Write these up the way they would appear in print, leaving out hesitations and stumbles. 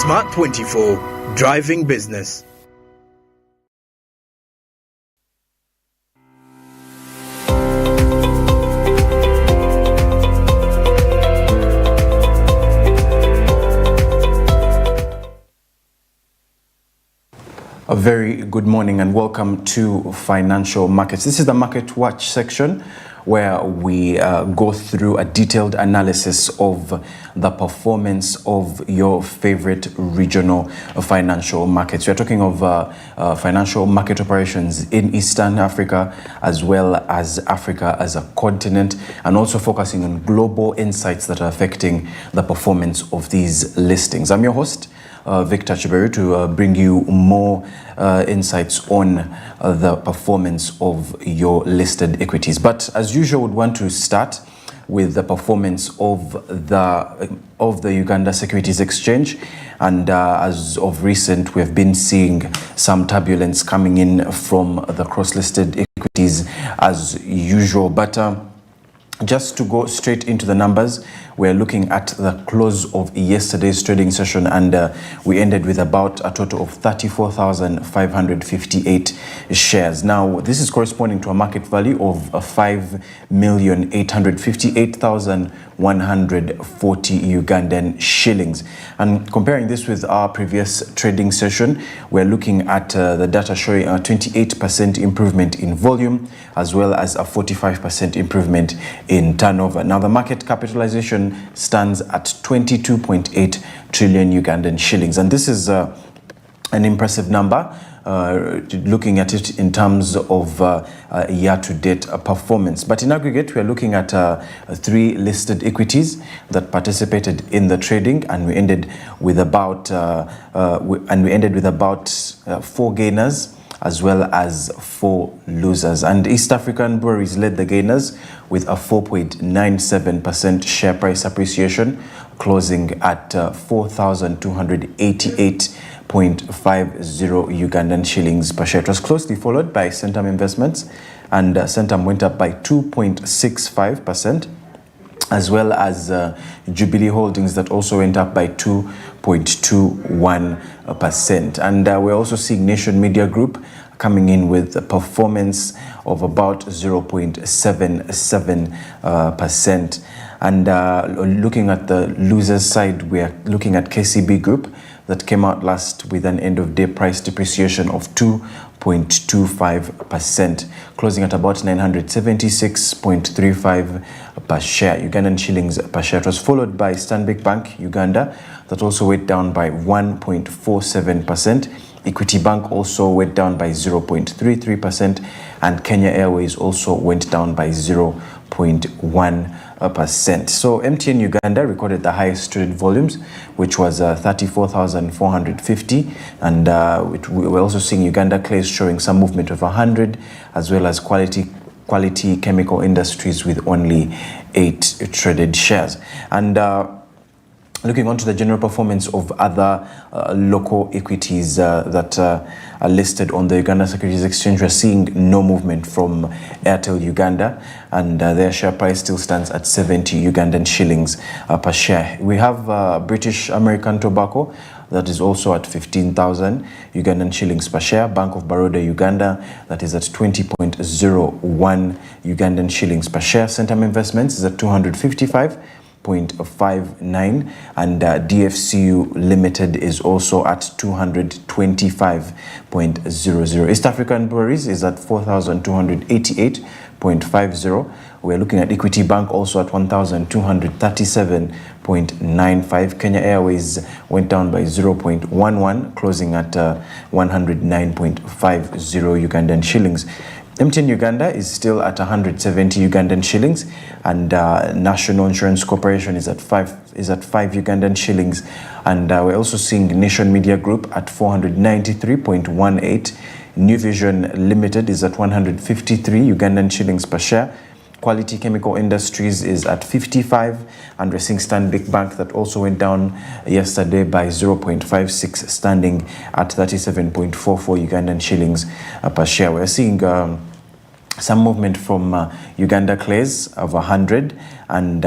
Smart 24, driving business. A very good morning and welcome to Financial Markets. This is the Market Watch section where we go through a detailed analysis of the performance of your favorite regional financial markets. We are talking of financial market operations in Eastern Africa as well as Africa as a continent, and also focusing on global insights that are affecting the performance of these listings. I'm your host, Victor Chiberu, to bring you more insights on the performance of your listed equities. But as usual, would want to start with the performance of the Uganda Securities Exchange, and as of recent, we have been seeing some turbulence coming in from the cross-listed equities as usual. But just to go straight into the numbers, we're looking at the close of yesterday's trading session, and we ended with about a total of 34,558 shares. Now, this is corresponding to a market value of 5,858,140 Ugandan shillings. And comparing this with our previous trading session, we're looking at the data showing a 28% improvement in volume, as well as a 45% improvement in turnover. Now, the market capitalization stands at 22.8 trillion Ugandan shillings, and this is an impressive number looking at it in terms of year-to-date performance. But in aggregate, we are looking at 3 listed equities that participated in the trading, and we ended with about 4 gainers as well as 4 losers. And East African breweries led the gainers with a 4.97% share price appreciation, closing at 4,288.50 Ugandan shillings per share. It was closely followed by Centum Investments, and Centum went up by 2.65%, as well as Jubilee Holdings that also went up by 2.21%. And we're also seeing Nation Media Group coming in with a performance of about 0.77%. And looking at the losers side, we are looking at KCB Group that came out last with an end-of-day price depreciation of 2.25%, closing at about 976.35 per share, Ugandan shillings per share. It was followed by Stanbic Bank Uganda that also went down by 1.47%. Equity Bank also went down by 0.33%, and Kenya Airways also went down by 0.1%. So MTN Uganda recorded the highest traded volumes, which was 34,450, and we're also seeing Uganda Clays showing some movement of 100, as well as Quality Chemical Industries with only 8 traded shares. And looking on to the general performance of other local equities that are listed on the Uganda Securities Exchange, we're seeing no movement from Airtel Uganda, and their share price still stands at 70 Ugandan shillings per share. We have British American Tobacco that is also at 15,000 Ugandan shillings per share. Bank of Baroda Uganda that is at 20.01 Ugandan shillings per share. Centum Investments is at 255.59, and DFCU Limited is also at 225.00. East African Breweries is at 4,288.50. We're looking at Equity Bank also at 1,237.95. Kenya Airways went down by 0.11, closing at 109.50 Ugandan shillings. MTN Uganda is still at 170 Ugandan shillings, and National Insurance Corporation is at 5 Ugandan shillings, and we're also seeing Nation Media Group at 493.18. New Vision Limited is at 153 Ugandan shillings per share. Quality Chemical Industries is at 55, and we're seeing Stanbic Bank that also went down yesterday by 0.56, standing at 37.44 Ugandan shillings per share. We're seeing some movement from Uganda Clays of 100, and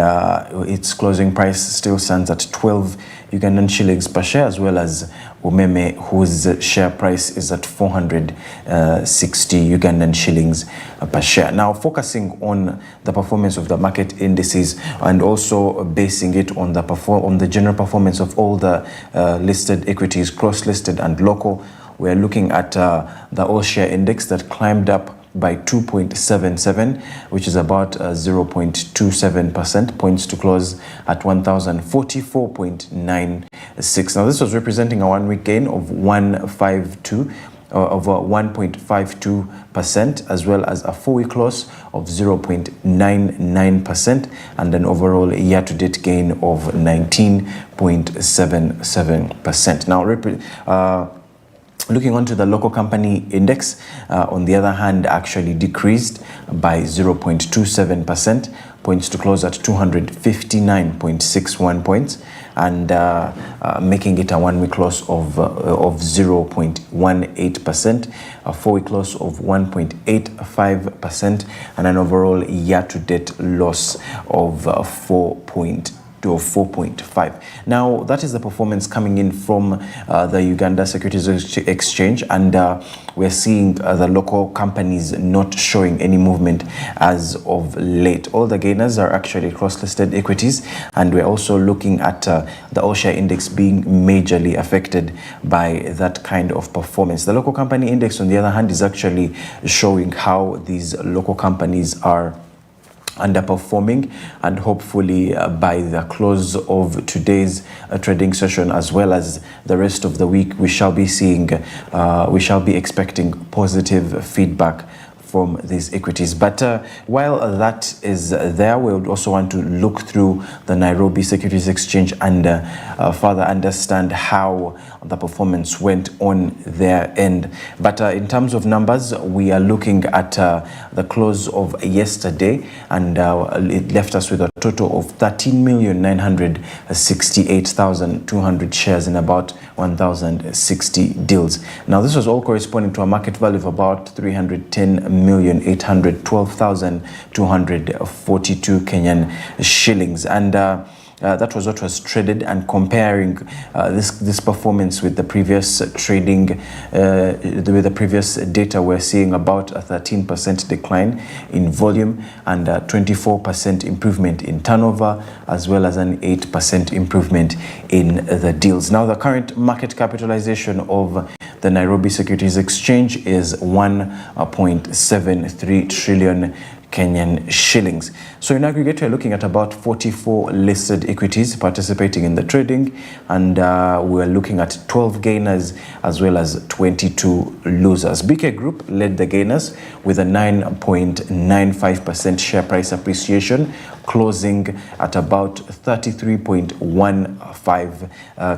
its closing price still stands at 12 Ugandan shillings per share, as well as Umeme, whose share price is at 460 Ugandan shillings per share. Now, focusing on the performance of the market indices and also basing it on the general performance of all the listed equities, cross-listed and local, we're looking at the all share index that climbed up by 2.77, which is about 0.27%, points to close at 1,044.96. Now, this was representing a 1 week gain of 1.52%, as well as a 4 week loss of 0.99%, and an overall year-to-date gain of 19.77%. Now, looking onto the local company index, on the other hand, actually decreased by 0.27%, points to close at 259.61 points, and making it a 1 week loss of 0.18%, a 4 week loss of 1.85%, and an overall year-to-date loss of 4.5. Now, that is the performance coming in from the Uganda Securities Exchange, and we're seeing the local companies not showing any movement as of late. All the gainers are actually cross-listed equities, and we're also looking at the all-share index being majorly affected by that kind of performance. The local company index, on the other hand, is actually showing how these local companies are underperforming, and hopefully by the close of today's trading session, as well as the rest of the week, we shall be expecting positive feedback from these equities. But while that is there, we would also want to look through the Nairobi Securities Exchange and further understand how the performance went on their end. But in terms of numbers, we are looking at the close of yesterday, and it left us with a total of 13,968,200 shares in about 1,060 deals. Now, this was all corresponding to a market value of about 310,812,242 Kenyan shillings, and that was what was traded. And comparing this performance with the previous trading, with the previous data, we're seeing about a 13% decline in volume and a 24% improvement in turnover, as well as an 8% improvement in the deals. Now, the current market capitalization of the Nairobi Securities Exchange is 1.73 trillion Kenyan shillings. So in aggregate, we're looking at about 44 listed equities participating in the trading, and we're looking at 12 gainers as well as 22 losers. BK Group led the gainers with a 9.95% share price appreciation, closing at about 33.15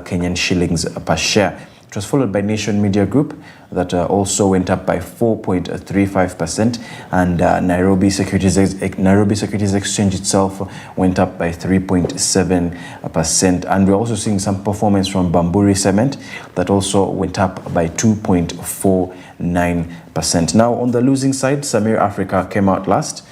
Kenyan shillings per share. It was followed by Nation Media Group that also went up by 4.35%, and Nairobi Securities Exchange itself went up by 3.7%. And we're also seeing some performance from Bamburi Cement that also went up by 2.49%. Now, on the losing side, Samir Africa came out last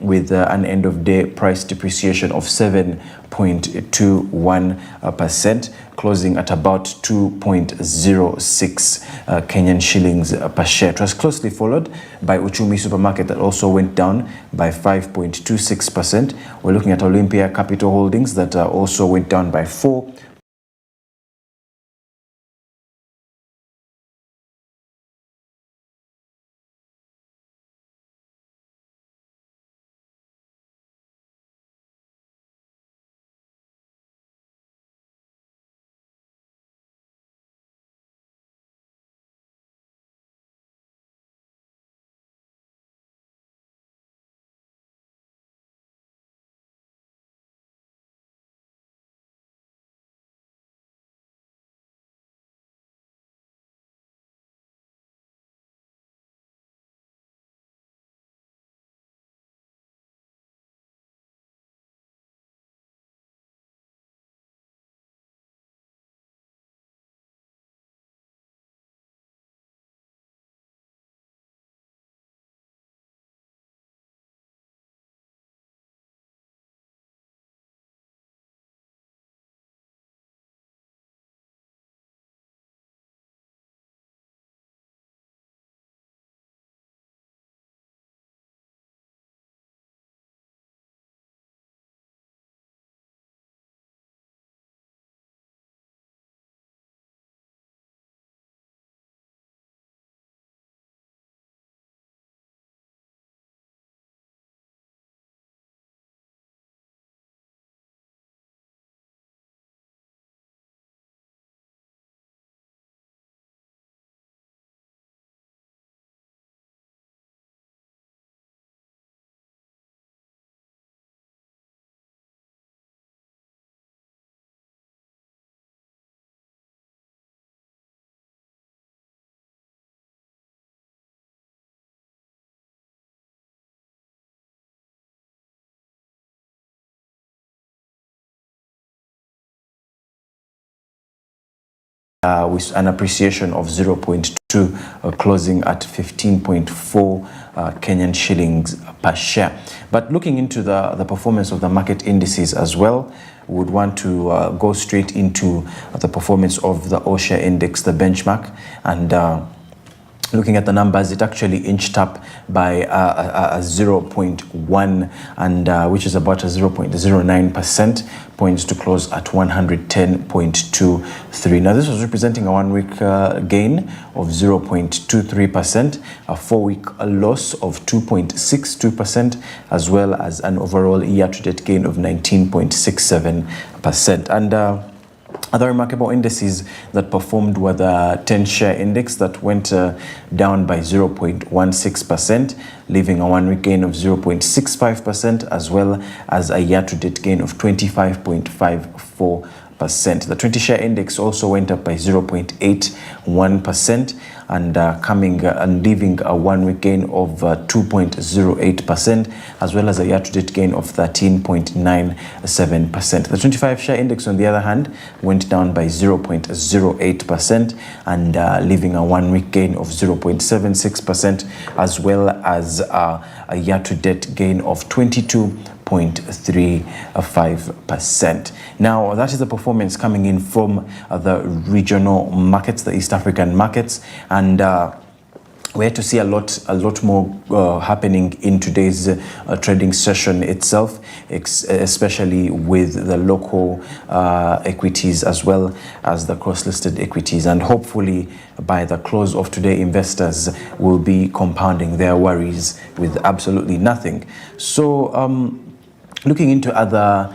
with an end-of-day price depreciation of 7.21%, closing at about 2.06 Kenyan shillings per share. It was closely followed by Uchumi Supermarket that also went down by 5.26%. We're looking at Olympia Capital Holdings that also went down by 4 with an appreciation of 0.2, closing at 15.4 Kenyan shillings per share. But looking into the performance of the market indices as well, we would want to go straight into the performance of the All-Share Index, the benchmark, and looking at the numbers, it actually inched up by a 0.1, and which is about a 0.09% points to close at 110.23. Now, this was representing a 1 week gain of 0.23%, a 4 week loss of 2.62%, as well as an overall year-to-date gain of 19.67%. And other remarkable indices that performed were the 10-share index that went down by 0.16%, leaving a 1 week gain of 0.65%, as well as a year-to-date gain of 25.54%. The 20-share index also went up by 0.81%, and leaving a 1 week gain of 2.08%, as well as a year-to-date gain of 13.97%. The 25-share index, on the other hand, went down by 0.08%, and leaving a 1 week gain of 0.76%, as well as a year-to-date gain of 22.35%. Now, that is the performance coming in from the regional markets, the East African markets, and we had to see a lot more happening in today's trading session itself, especially with the local equities as well as the cross-listed equities. And hopefully by the close of today, investors will be compounding their worries with absolutely nothing. So looking into other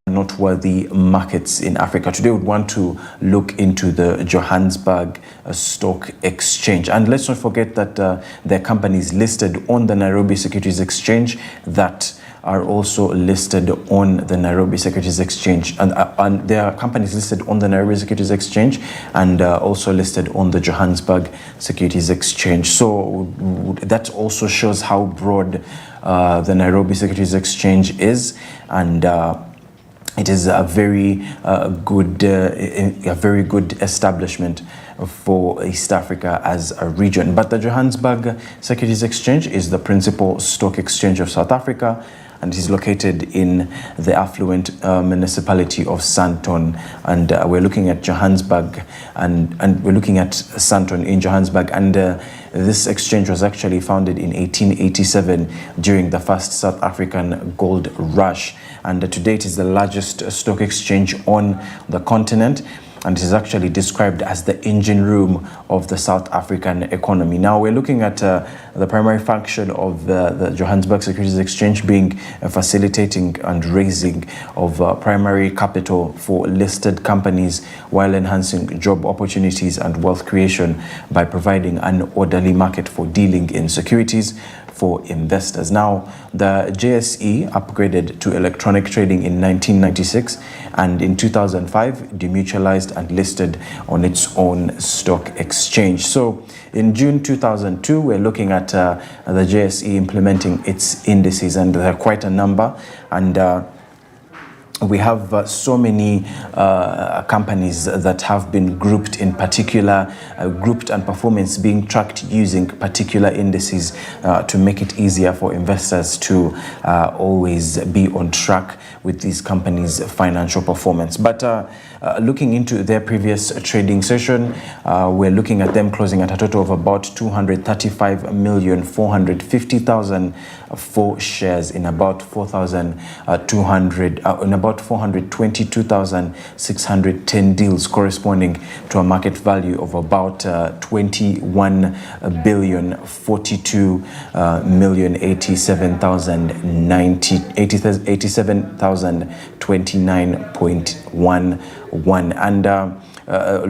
noteworthy markets in Africa, today we would want to look into the Johannesburg Stock Exchange. And let's not forget that there are companies listed on the Nairobi Securities Exchange that are also listed on the Nairobi Securities Exchange, and there are companies listed on the Nairobi Securities Exchange and also listed on the Johannesburg Securities Exchange. So that also shows how broad the Nairobi Securities Exchange is, and it is a very good establishment for East Africa as a region. But the Johannesburg Securities Exchange is the principal stock exchange of South Africa, and it is located in the affluent municipality of Sandton. And we're looking at Johannesburg, and we're looking at Sandton in Johannesburg. And this exchange was actually founded in 1887 during the first South African gold rush. And to date is the largest stock exchange on the continent, and it is actually described as the engine room of the South African economy. Now we're looking at the primary function of the Johannesburg Securities Exchange being facilitating and raising of primary capital for listed companies while enhancing job opportunities and wealth creation by providing an orderly market for dealing in securities for investors. Now, the JSE upgraded to electronic trading in 1996, and in 2005 demutualized and listed on its own stock exchange. So in June 2002, we're looking at the JSE implementing its indices, and there are quite a number, and we have so many companies that have been grouped in particular, grouped and performance being tracked using particular indices to make it easier for investors to always be on track with these companies' financial performance. But looking into their previous trading session, we're looking at them closing at a total of about 235,450,004 shares in about 422,610 deals, corresponding to a market value of about 21,042,087,029.11. And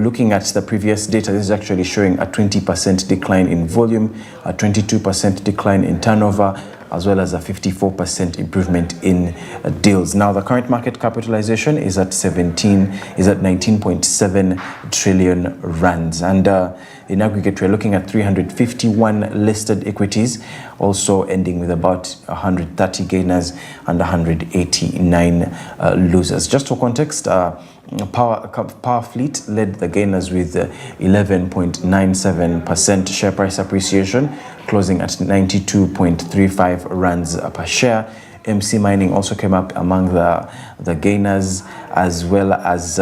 looking at the previous data, this is actually showing a 20% decline in volume, a 22% decline in turnover, as well as a 54% improvement in deals. Now, the current market capitalization is at 19.7 trillion rands, and in aggregate, we're looking at 351 listed equities, also ending with about 130 gainers and 189 losers. Just for context, Powerfleet led the gainers with 11.97% share price appreciation, closing at 92.35 rands per share. MC Mining also came up among the gainers, as well as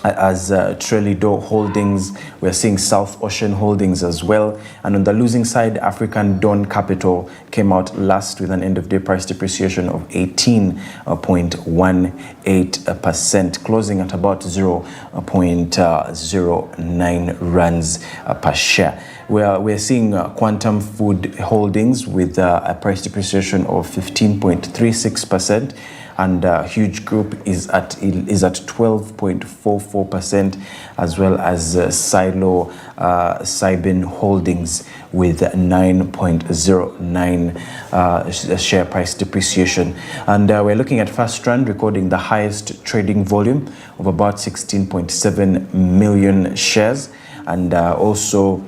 Trelido Holdings. We're seeing South Ocean Holdings as well. And on the losing side, African Dawn Capital came out last with an end-of-day price depreciation of 18.18%, closing at about 0.09 rands per share. We're seeing Quantum Food Holdings with a price depreciation of 15.36%. And Huge Group is at 12.44%, as well as Silo Cybin Holdings with 9.09 share price depreciation. And we're looking at FirstRand recording the highest trading volume of about 16.7 million shares, and also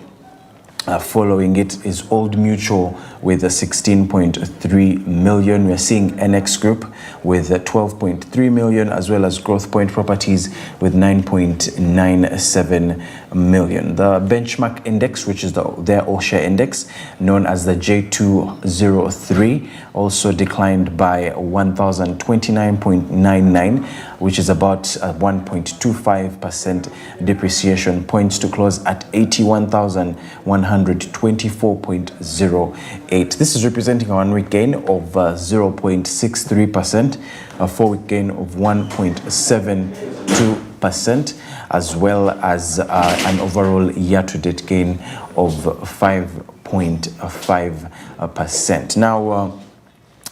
following it is Old Mutual with a 16.3 million. We're seeing NX Group with 12.3 million, as well as Growth Point Properties with 9.97 million. The benchmark index, which is their all-share index, known as the J203, also declined by 1,029.99, which is about 1.25% depreciation, points to close at 81,124.08. This is representing a one-week gain of 0.63%, a four-week gain of 1.72%, as well as an overall year-to-date gain of 5.5%. Now,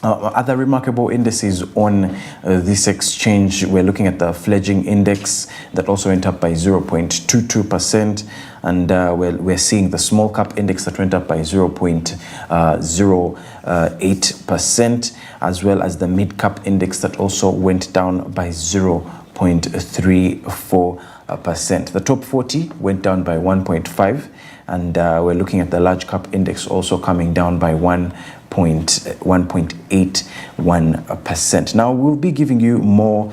other remarkable indices on this exchange, we're looking at the fledging index that also went up by 0.22%, and we're seeing the small cap index that went up by 0.08%, as well as the mid cap index that also went down by 0.34%. The top 40 went down by 1.5%, and we're looking at the large cap index also coming down by 1.81%. Now, we'll be giving you more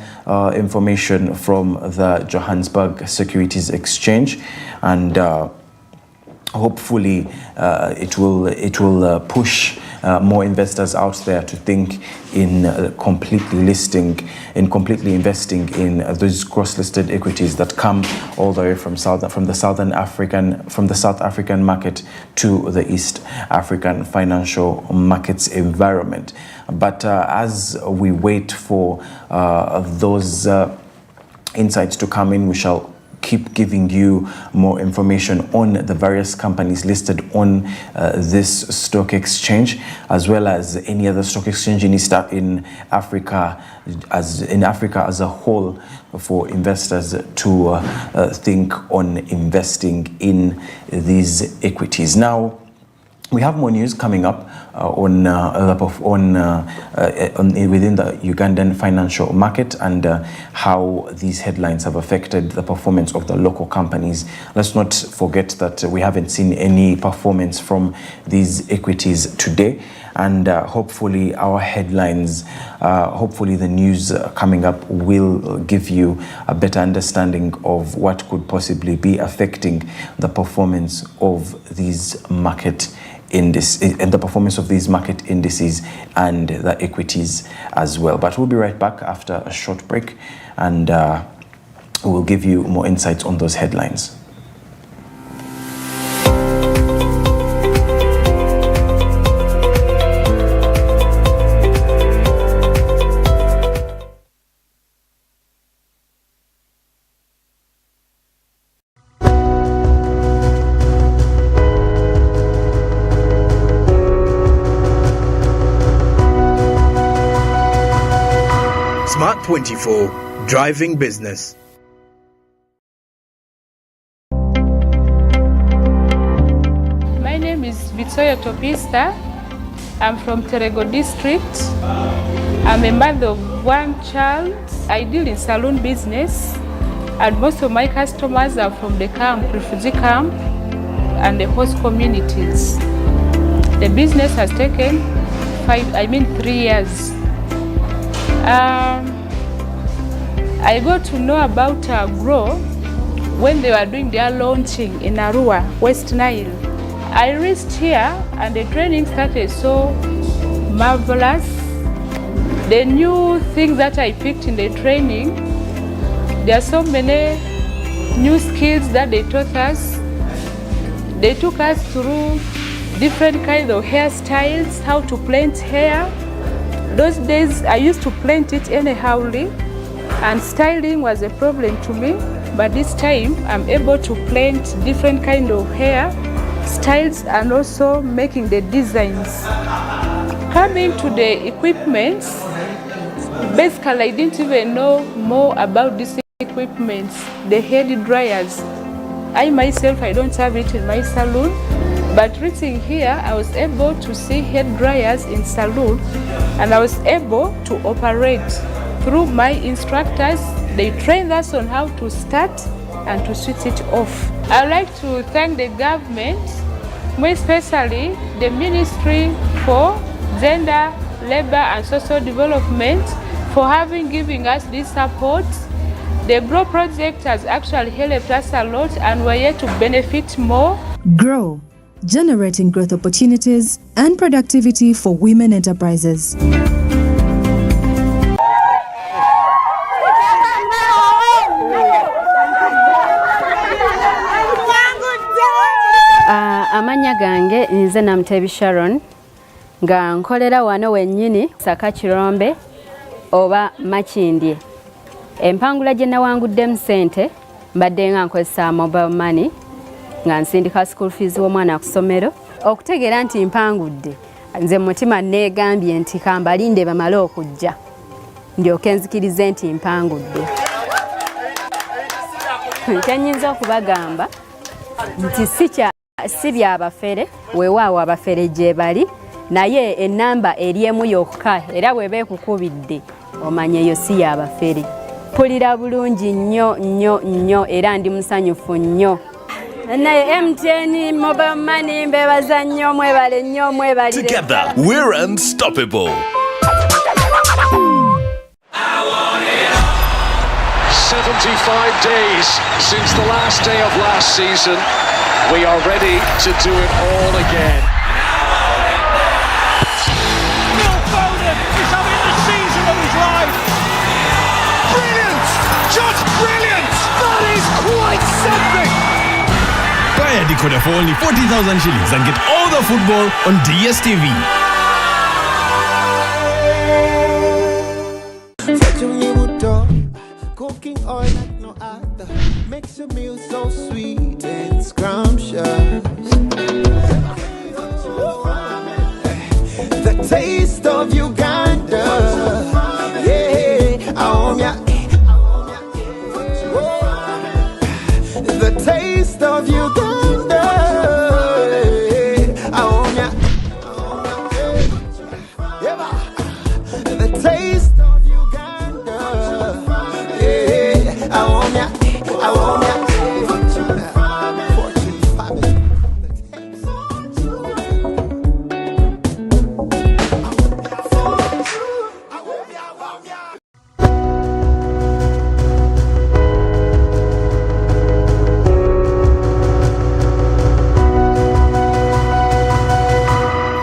information from the Johannesburg Securities Exchange, and hopefully it will push more investors out there to think in completely investing in those cross-listed equities that come all the way from the South African market to the East African financial markets environment. But as we wait for those insights to come in, we shall keep giving you more information on the various companies listed on this stock exchange, as well as any other stock exchange in Africa as a whole, for investors to think on investing in these equities. Now, we have more news coming up within the Ugandan financial market, and how these headlines have affected the performance of the local companies. Let's not forget that we haven't seen any performance from these equities today, and hopefully our headlines, hopefully the news coming up will give you a better understanding of what could possibly be affecting the performance of these market indices and the equities as well. But we'll be right back after a short break, and we'll give you more insights on those headlines. Smart 24, driving business. My name is Victoria Topista. I'm from Terego district. I'm a mother of one child. I deal in salon business, and most of my customers are from the camp, refugee camp, and the host communities. The business has taken 3 years. I got to know about Grow when they were doing their launching in Arua, West Nile. I reached here and the training started so marvelous. The new things that I picked in the training, there are so many new skills that they taught us. They took us through different kinds of hairstyles, how to plant hair. Those days I used to plant it anyhowly, and styling was a problem to me. But this time I'm able to plant different kind of hair styles and also making the designs. Coming to the equipment, basically I didn't even know more about these equipment, the hair dryers. I myself, I don't have it in my salon, but reaching here I was able to see hair dryers in salon, and I was able to operate through my instructors. They trained us on how to start and to switch it off. I would like to thank the government, more especially the Ministry for Gender, Labor and Social Development, for giving us this support. The Grow project has actually helped us a lot, and we're here to benefit more. Grow, generating growth opportunities and productivity for women enterprises. Amanya gange nze Namutebi Sharon nga nkolera wano wennyini Saka Kirombe oba Makindye. Empangula gye nawanguddemu ssente mbadde nga nkozesa mobile money nga nsindika school fees w'omwana ku ssomero. Okutegeera nti mpangudde, nze mu mutima neegambye nti kambalinde bamale okujja ndyoke nzikirize nti mpangudde. Kyennyinza okubagamba nti si byabafere, weewaawo abafere gye bali, naye ennamba eri emu yokka, era bw'eba ekukubidde omanye eyo si yabafere. Mpulira bulungi nnyo nnyo nnyo era ndi musanyufu nnyo. Naye MTN mobile money mbebaza nnyo, mwebale nnyo, mwebalire. Together we're unstoppable. 75 days since the last day of last season. We are ready to do it all again. Phil Foden is having the season of his life. Brilliant! Just brilliant! That is quite something! Buy a decoder for only 40,000 shillings and get all the football on DSTV. Cooking oil like no other makes your meal so sweet and scrumptious. The taste of Uganda, yeah, the taste of Uganda, the taste of Uganda.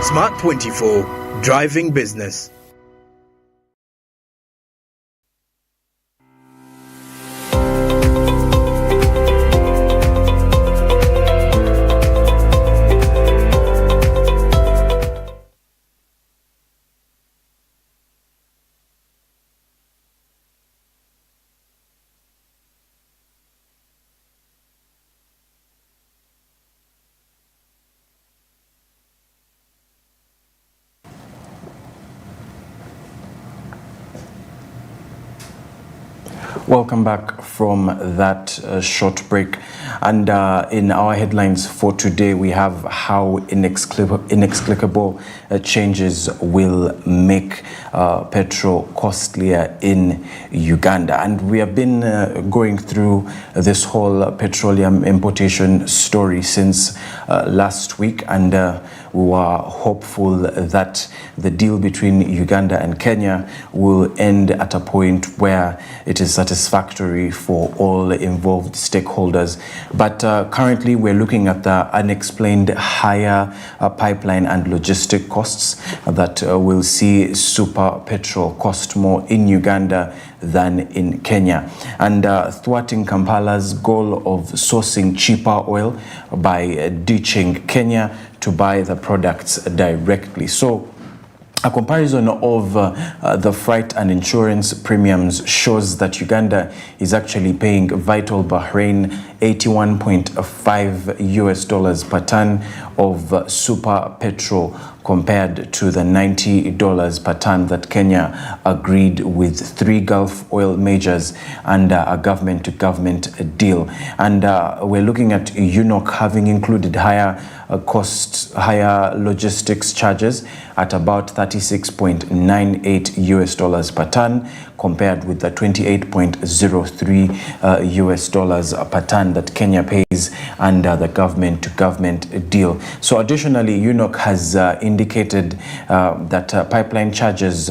Smart 24, driving business. Welcome back from that short break. And in our headlines for today, we have how inexplicable changes will make petrol costlier in Uganda. And we have been going through this whole petroleum importation story since last week. And we were hopeful that the deal between Uganda and Kenya will end at a point where it is satisfactory for all involved stakeholders. But currently we're looking at the unexplained higher pipeline and logistic costs that will see super petrol cost more in Uganda than in Kenya, and thwarting Kampala's goal of sourcing cheaper oil by ditching Kenya to buy the products directly. So a comparison of the freight and insurance premiums shows that Uganda is actually paying Vital Bahrain $81.5 per ton of super petrol compared to the $90 per ton that Kenya agreed with 3 Gulf oil majors under a government-to-government deal. And we're looking at UNOC having included higher higher logistics charges at about $36.98 per ton compared with the $28.03 per ton that Kenya pays under the government-to-government deal. So additionally, UNOC has indicated that pipeline charges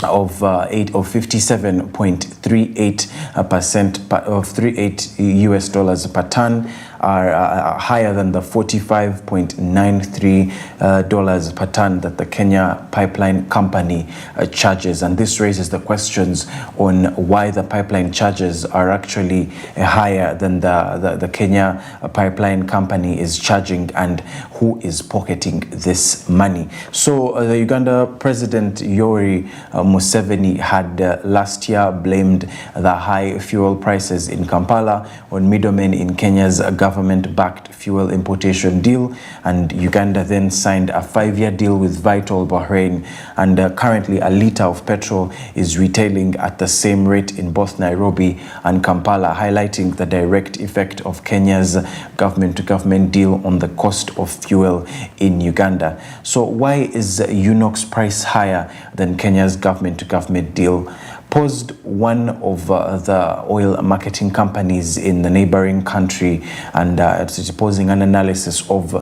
of 57.38% of $38 per ton are higher than the $45.93 per ton that the Kenya Pipeline Company charges. And this raises the questions on why the pipeline charges are actually higher than the Kenya Pipeline Company is charging, and who is pocketing this money. So the Uganda President Yoweri Museveni had last year blamed the high fuel prices in Kampala on middlemen in Kenya's government-backed fuel importation deal, and Uganda then signed a 5-year deal with Vital Bahrain, and currently a litre of petrol is retailing at the same rate in both Nairobi and Kampala, highlighting the direct effect of Kenya's government-to-government deal on the cost of fuel in Uganda. So why is UNOC's price higher than Kenya's government-to-government deal? Posed one of the oil marketing companies in the neighboring country, and it's posing an analysis of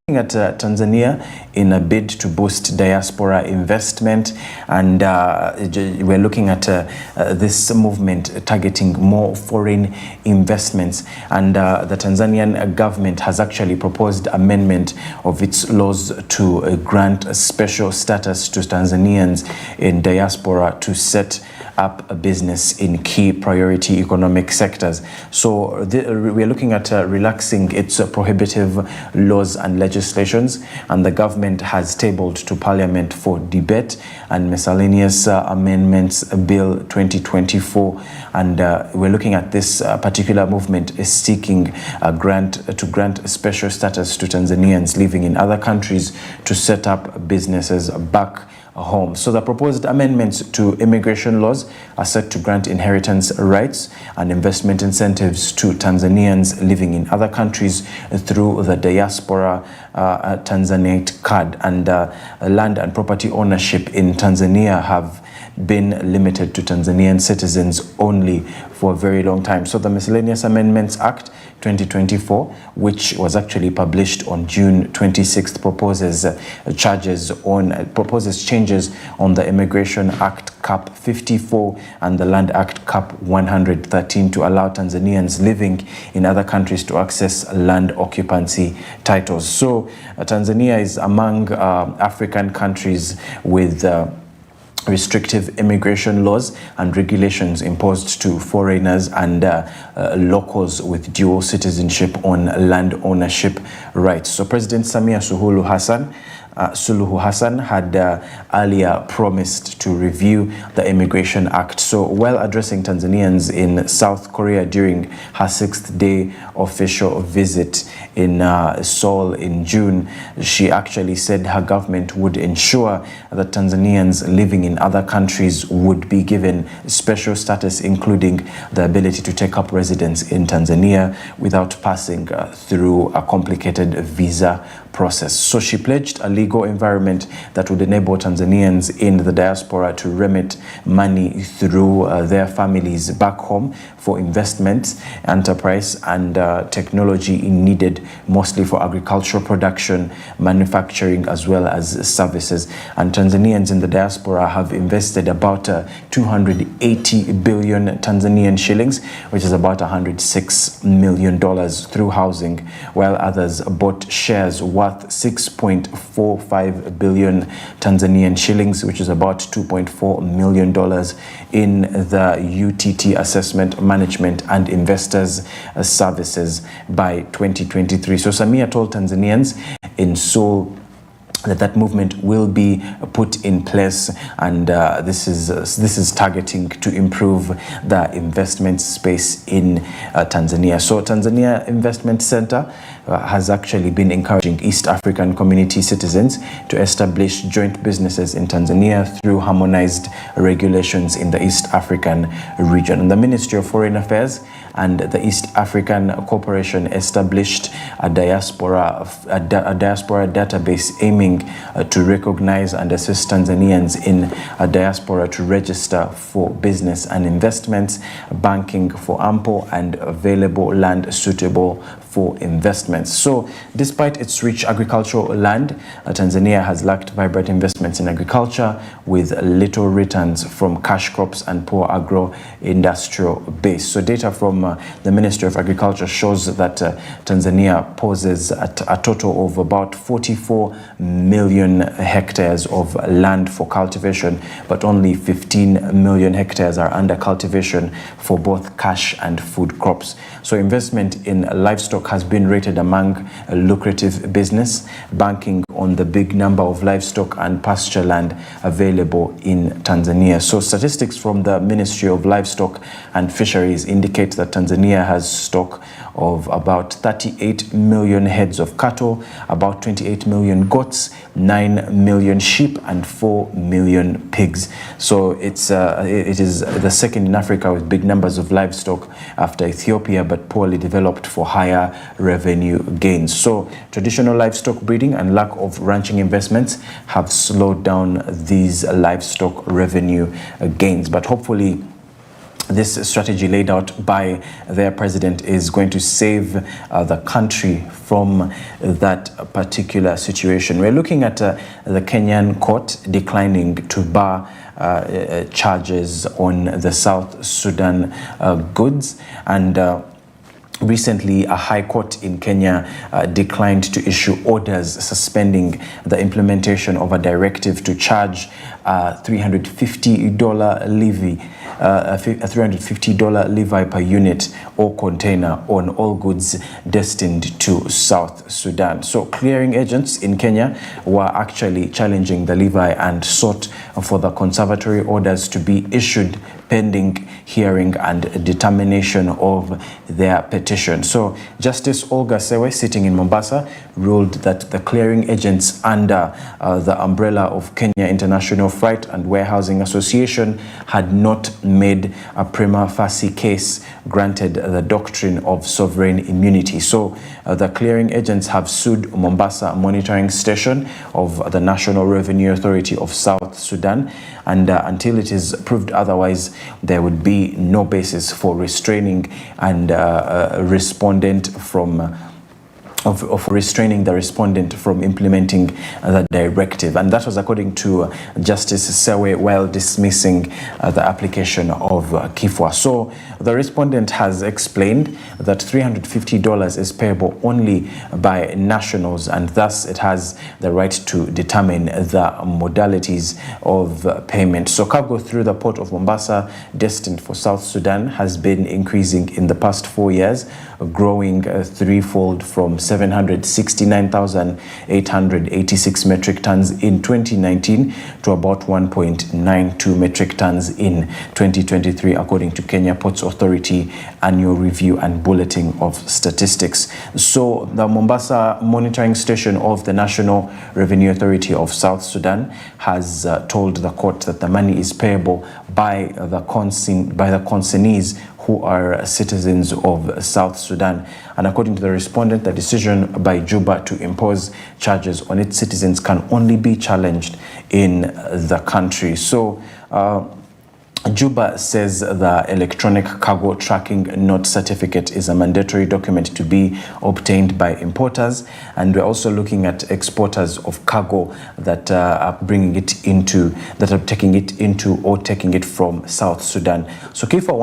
at Tanzania in a bid to boost diaspora investment, and we're looking at this movement targeting more foreign investments, and the Tanzanian government has actually proposed amendment of its laws to grant a special status to Tanzanians in diaspora to set up a business in key priority economic sectors. So we're looking at relaxing its prohibitive laws and legislations, and the government has tabled to Parliament for debate and miscellaneous amendments Bill 2024, and we're looking at this particular movement is seeking a grant special status to Tanzanians living in other countries to set up businesses back home. So the proposed amendments to immigration laws are set to grant inheritance rights and investment incentives to Tanzanians living in other countries through the Diaspora Tanzanite card, and land and property ownership in Tanzania have been limited to Tanzanian citizens only for a very long time. So the Miscellaneous Amendments Act 2024, which was actually published on June 26th, proposes changes on the Immigration Act Cap 54 and the Land Act Cap 113 to allow Tanzanians living in other countries to access land occupancy titles. So Tanzania is among African countries with restrictive immigration laws and regulations imposed to foreigners and locals with dual citizenship on land ownership rights. So President Samia Suluhu Hassan had earlier promised to review the Immigration Act. So while addressing Tanzanians in South Korea during her 6th day official visit in Seoul in June, she actually said her government would ensure that Tanzanians living in other countries would be given special status, including the ability to take up residence in Tanzania without passing through a complicated visa process. So she pledged a legal environment that would enable Tanzanians in the diaspora to remit money through their families back home for investments, enterprise, and technology needed mostly for agricultural production, manufacturing, as well as services. And Tanzanians in the diaspora have invested about 280 billion Tanzanian shillings, which is about $106 million through housing, while others bought shares worth 6.45 billion Tanzanian shillings, which is about $2.4 million in the UTT Assessment, Management and Investors Services by 2023. So Samia told Tanzanians in Seoul that movement will be put in place, and this is targeting to improve the investment space in Tanzania. So Tanzania Investment Center has actually been encouraging East African community citizens to establish joint businesses in Tanzania through harmonized regulations in the East African region. And the Ministry of Foreign Affairs and the East African Corporation established a diaspora database aiming to recognize and assist Tanzanians in a diaspora to register for business and investments, banking for ample and available land suitable for investments. So despite its rich agricultural land, Tanzania has lacked vibrant investments in agriculture with little returns from cash crops and poor agro-industrial base. So data from the Ministry of Agriculture shows that Tanzania possesses a total of about 44 million hectares of land for cultivation, but only 15 million hectares are under cultivation for both cash and food crops. So investment in livestock has been rated among a lucrative business, banking on the big number of livestock and pasture land available in Tanzania. So statistics from the Ministry of Livestock and Fisheries indicate that Tanzania has stock of about 38 million heads of cattle, about 28 million goats, 9 million sheep, and 4 million pigs. So it is the second in Africa with big numbers of livestock after Ethiopia, but poorly developed for higher revenue gains. So traditional livestock breeding and lack of ranching investments have slowed down these livestock revenue gains. But hopefully this strategy laid out by their president is going to save the country from that particular situation. We're looking at the Kenyan court declining to bar charges on the South Sudan goods, and recently, a high court in Kenya declined to issue orders suspending the implementation of a directive to charge a $350 levy a $350 levy per unit or container on all goods destined to South Sudan. So clearing agents in Kenya were actually challenging the levy and sought for the conservatory orders to be issued pending hearing and determination of their petition. So Justice Olga Sewe, sitting in Mombasa, ruled that the clearing agents under the umbrella of Kenya International Freight and Warehousing Association had not made a prima facie case granted the doctrine of sovereign immunity. So the clearing agents have sued Mombasa Monitoring Station of the National Revenue Authority of South Sudan, and until it is proved otherwise, there would be no basis for restraining and respondent from of restraining the respondent from implementing the directive. And that was according to Justice Sewe, while dismissing the application of Kifwa. So the respondent has explained that $350 is payable only by nationals, and thus it has the right to determine the modalities of payment. So cargo through the port of Mombasa destined for South Sudan has been increasing in the past 4 years, growing threefold from 769,886 metric tons in 2019 to about 1.92 metric tons in 2023, according to Kenya Ports Authority Annual Review and Bulletin of Statistics. So the Mombasa Monitoring Station of the National Revenue Authority of South Sudan has told the court that the money is payable by the consignees who are citizens of South Sudan. And according to the respondent, the decision by Juba to impose charges on its citizens can only be challenged in the country. So Juba says the electronic cargo tracking note certificate is a mandatory document to be obtained by importers, and we're also looking at exporters of cargo that are taking it into or taking it from South Sudan. So Kifwa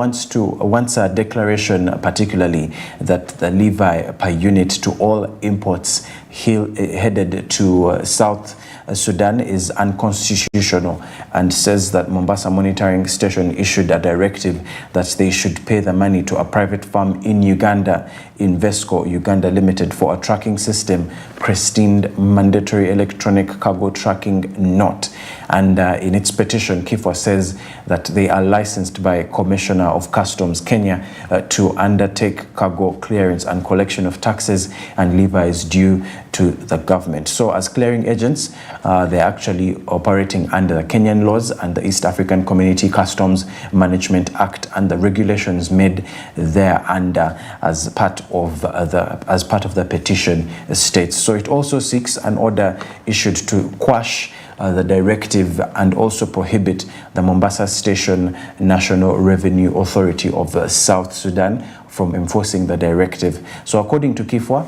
wants a declaration, particularly that the levy per unit to all imports headed to South Sudan is unconstitutional, and says that Mombasa Monitoring Station issued a directive that they should pay the money to a private firm in Uganda, Invesco Uganda Limited, for a tracking system christened Mandatory Electronic Cargo Tracking Note. And in its petition, Kifwa says that they are licensed by Commissioner of Customs Kenya to undertake cargo clearance and collection of taxes and levies due to the government. So as clearing agents, they're actually operating under the Kenyan laws and the East African Community Customs Management Act and the regulations made there under as part of the petition states. So it also seeks an order issued to quash the directive and also prohibit the Mombasa Station National Revenue Authority of South Sudan from enforcing the directive. So according to Kifwa,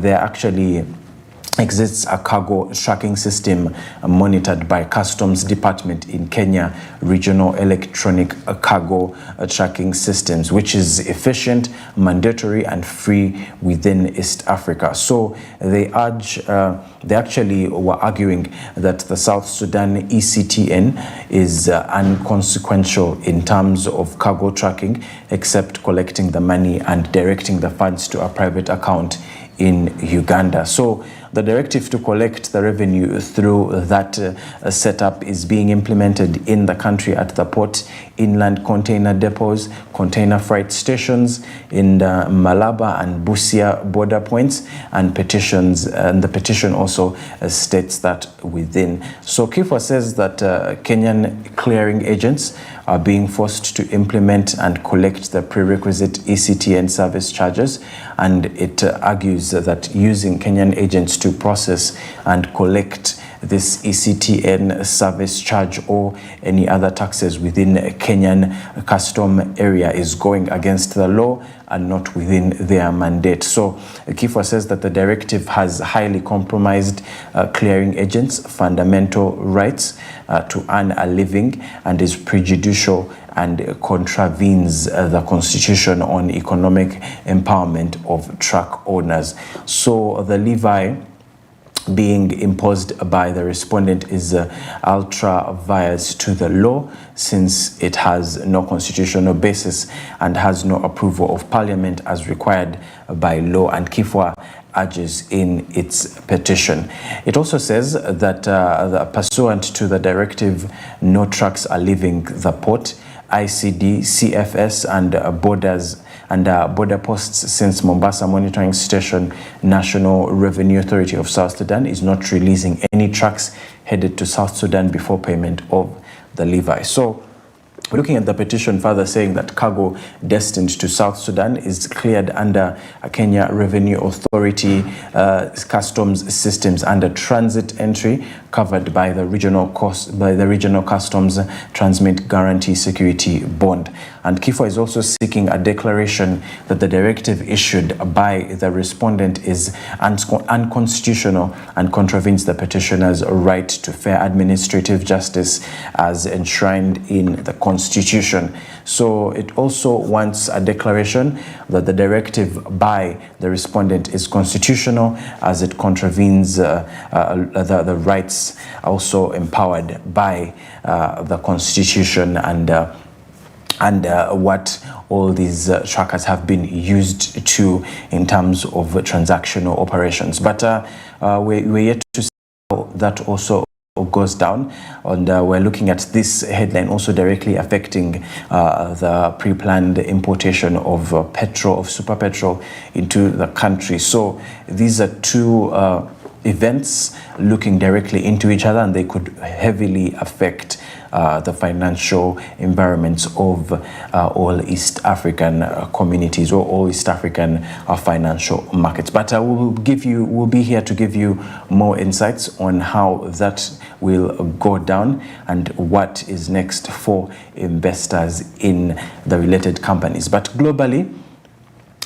there actually exists a cargo tracking system monitored by Customs Department in Kenya, Regional Electronic Cargo Tracking Systems, which is efficient, mandatory, and free within East Africa. So they actually were arguing that the South Sudan ECTN is inconsequential in terms of cargo tracking, except collecting the money and directing the funds to a private account in Uganda. So the directive to collect the revenue through that setup is being implemented in the country at the port, inland container depots, container freight stations in the Malaba and Busia border points, and the petition also states that within. So Kifwa says that Kenyan clearing agents are being forced to implement and collect the prerequisite ECTN service charges, and it argues that using Kenyan agents to process and collect this ECTN service charge or any other taxes within a Kenyan custom area is going against the law and not within their mandate. So Kifwa says that the directive has highly compromised clearing agents' fundamental rights to earn a living and is prejudicial and contravenes the Constitution on economic empowerment of truck owners. So the levy being imposed by the respondent is ultra vires to the law, since it has no constitutional basis and has no approval of Parliament as required by law, and Kifwa urges in its petition. It also says that pursuant to the directive, no trucks are leaving the port. ICD, CFS and border posts since Mombasa Monitoring Station, National Revenue Authority of South Sudan is not releasing any trucks headed to South Sudan before payment of the levy. So we're looking at the petition further saying that cargo destined to South Sudan is cleared under a Kenya Revenue Authority customs systems under transit entry covered by the regional customs transmit guarantee security bond. And Kifwa is also seeking a declaration that the directive issued by the respondent is unconstitutional and contravenes the petitioner's right to fair administrative justice as enshrined in the Constitution. So it also wants a declaration that the directive by the respondent is constitutional as it contravenes the rights also empowered by the Constitution and what all these trackers have been used to in terms of transactional operations. But we're yet to see how that also goes down, and we're looking at this headline also directly affecting the pre-planned importation of super petrol into the country. So these are two events looking directly into each other, and they could heavily affect the financial environments of all East African communities or all East African financial markets. But we'll be here to give you more insights on how that will go down and what is next for investors in the related companies. But globally,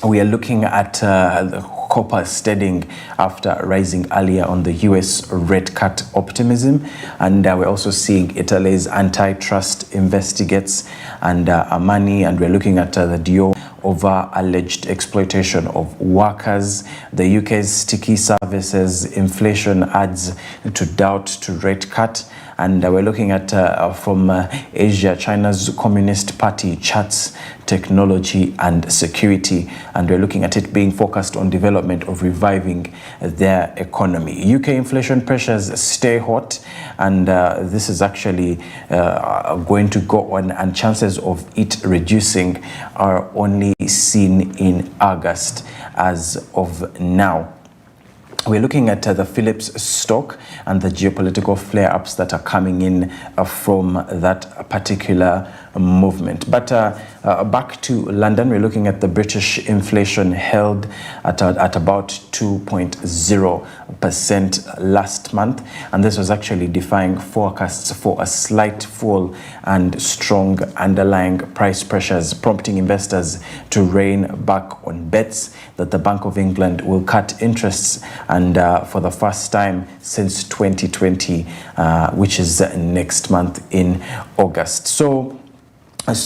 we are looking at the copper steadying after rising earlier on the US rate cut optimism, and we're also seeing Italy's antitrust investigates and Amani, and we're looking at the DO over alleged exploitation of workers. The UK's sticky services inflation adds to doubt to rate cut. And we're looking at from Asia, China's Communist Party charts technology and security, and we're looking at it being focused on development of reviving their economy. UK inflation pressures stay hot, and this is actually going to go on, and chances of it reducing are only seen in August as of now. We're looking at the Phillips stock and the geopolitical flare-ups that are coming in from that particular movement. But back to London, we're looking at the British inflation held at about 2.0% last month, and this was actually defying forecasts for a slight fall and strong underlying price pressures, prompting investors to rein back on bets that the Bank of England will cut interests, and for the first time since 2020, which is next month in August. So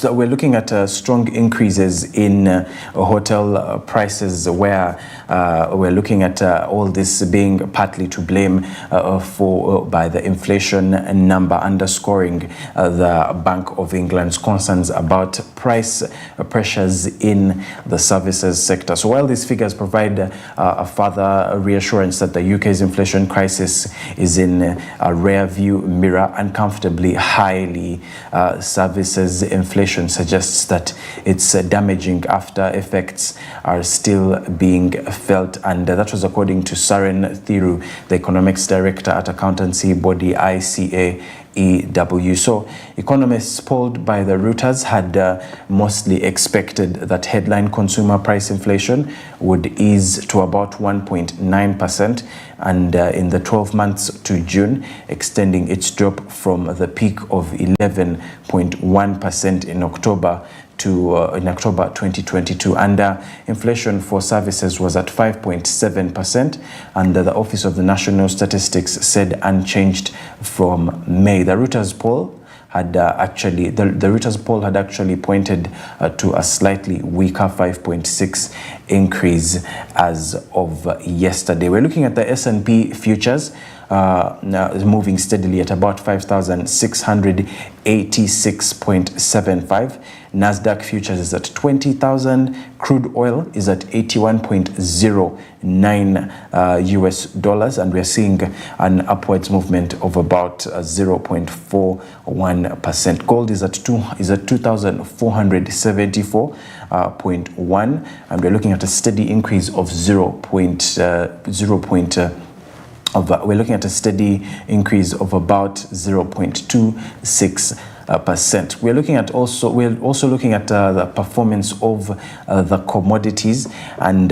we're looking at strong increases in hotel prices, where we're looking at all this being partly to blame by the inflation number, underscoring the Bank of England's concerns about price pressures in the services sector. So while these figures provide a further reassurance that the UK's inflation crisis is in a rear view mirror, uncomfortably highly services inflation suggests that its damaging after effects are still being felt, and that was according to Saren Thiru, the economics director at accountancy body ICAEW. So economists polled by the Reuters had mostly expected that headline consumer price inflation would ease to about 1.9%, and in the 12 months to June, extending its drop from the peak of 11.1% in October 2022, and inflation for services was at 5.7%, and the Office of the National Statistics said unchanged from May. The Reuters poll had actually, the Reuters poll had actually pointed to a slightly weaker 5.6 increase as of yesterday. We're looking at the S&P futures now moving steadily at about 5,686.75. Nasdaq futures is at 20,000. Crude oil is at 81.09 US dollars, and we're seeing an upwards movement of about 0.41%. Gold is at 2,474.1, and we're looking at a steady increase of we're looking at a steady increase of about 0.26%. We're also looking at the performance of the commodities, and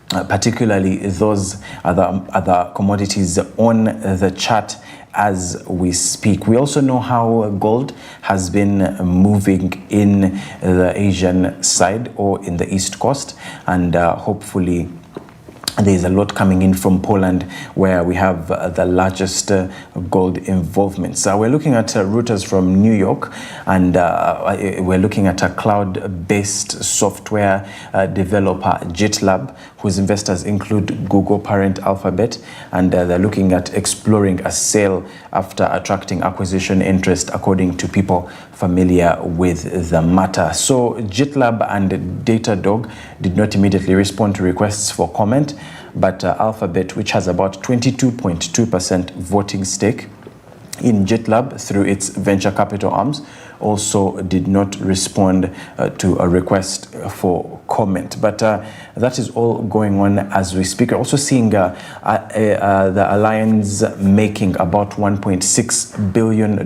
particularly those other commodities on the chart as we speak. We also know how gold has been moving in the Asian side or in the East Coast, and hopefully there's a lot coming in from Poland, where we have the largest gold involvement. So we're looking at Reuters from New York, and we're looking at a cloud-based software developer, GitLab, whose investors include Google parent Alphabet, and they're looking at exploring a sale after attracting acquisition interest, according to people familiar with the matter. So GitLab and Datadog did not immediately respond to requests for comment, but Alphabet, which has about 22.2% voting stake in GitLab through its venture capital arms, also did not respond to a request for comment. But that is all going on as we speak. We're also seeing the Alliance making about $1.6 billion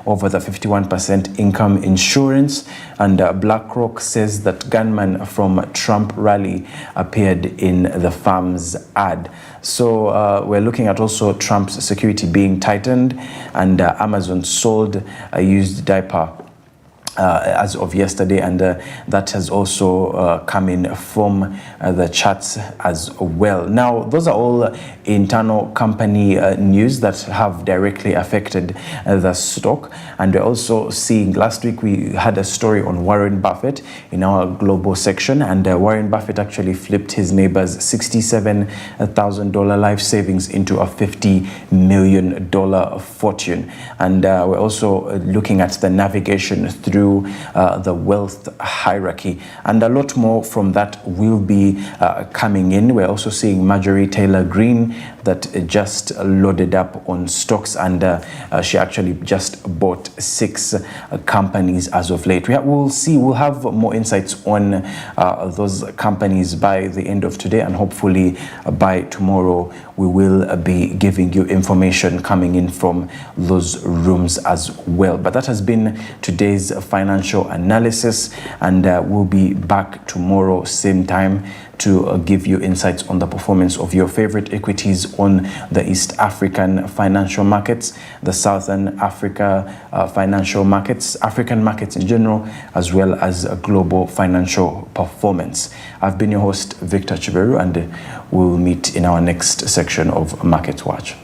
over the 51% income insurance. And BlackRock says that gunman from Trump rally appeared in the firm's ad. So we're looking at also Trump's security being tightened, and Amazon sold a used diaper as of yesterday, and that has also come in from the charts as well. Now, those are all internal company news that have directly affected the stock, and we're also seeing, last week we had a story on Warren Buffett in our global section, and Warren Buffett actually flipped his neighbor's $67,000 life savings into a $50 million fortune. And we're also looking at the navigation through the wealth hierarchy, and a lot more from that will be coming in. We're also seeing Marjorie Taylor Greene that just loaded up on stocks, and she actually just bought 6 companies as of late. We'll have more insights on those companies by the end of today, and hopefully by tomorrow we will be giving you information coming in from those rooms as well. But that has been today's financial analysis, and we'll be back tomorrow same time to give you insights on the performance of your favorite equities on the East African financial markets, the Southern Africa financial markets, African markets in general, as well as global financial performance. I've been your host, Victor Chiberu, and we'll meet in our next section of Market Watch.